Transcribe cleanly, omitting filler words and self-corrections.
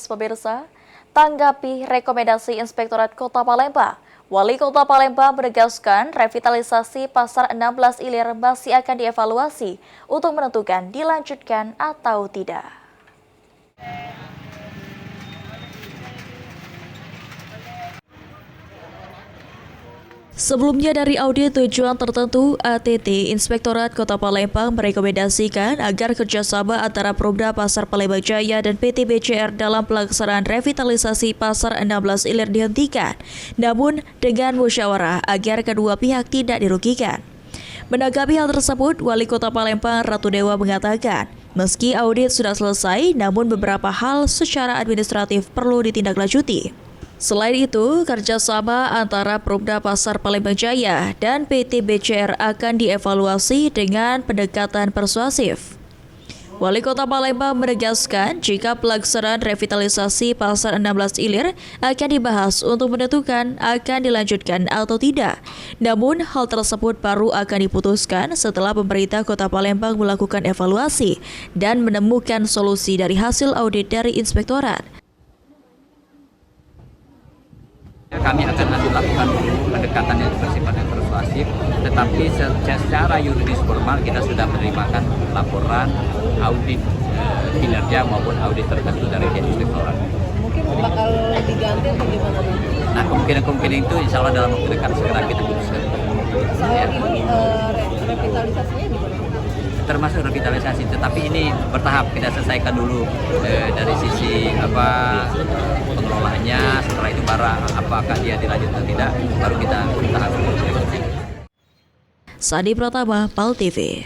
pemirsa, tanggapi rekomendasi Inspektorat Kota Palembang, Wali Kota Palembang menegaskan revitalisasi Pasar 16 Ilir masih akan dievaluasi untuk menentukan dilanjutkan atau tidak. Sebelumnya dari audit tujuan tertentu, ATT Inspektorat Kota Palembang merekomendasikan agar kerjasama antara Promda Pasar Palembang Jaya dan PT BCR dalam pelaksanaan revitalisasi Pasar 16 Ilir dihentikan, namun dengan musyawarah agar kedua pihak tidak dirugikan. Menanggapi hal tersebut, Wali Kota Palembang Ratu Dewa mengatakan, meski audit sudah selesai, namun beberapa hal secara administratif perlu ditindaklanjuti. Selain itu, kerjasama antara Promda Pasar Palembang Jaya dan PT BCR akan dievaluasi dengan pendekatan persuasif. Wali Kota Palembang menegaskan jika pelaksanaan revitalisasi Pasar 16 Ilir akan dibahas untuk menentukan akan dilanjutkan atau tidak. Namun, hal tersebut baru akan diputuskan setelah pemerintah Kota Palembang melakukan evaluasi dan menemukan solusi dari hasil audit dari Inspektorat. Kami akan lakukan pendekatan yang bersifat persuasif, tetapi secara yuridis formal kita sudah menerimakan laporan audit kinerja maupun audit tertentu dari Inspektorat. Mungkin bakal diganti atau gimana? Nah, kemungkinan itu insya Allah dalam waktu dekat segera kita putuskan. Soal ini revitalisasinya gimana? Termasuk revitalisasi, tetapi ini bertahap, kita selesaikan dulu dari sisi pengelolaannya, setelah itu apakah dia dilanjutkan atau tidak, baru kita tahap. Sandi Pratama, PAL TV.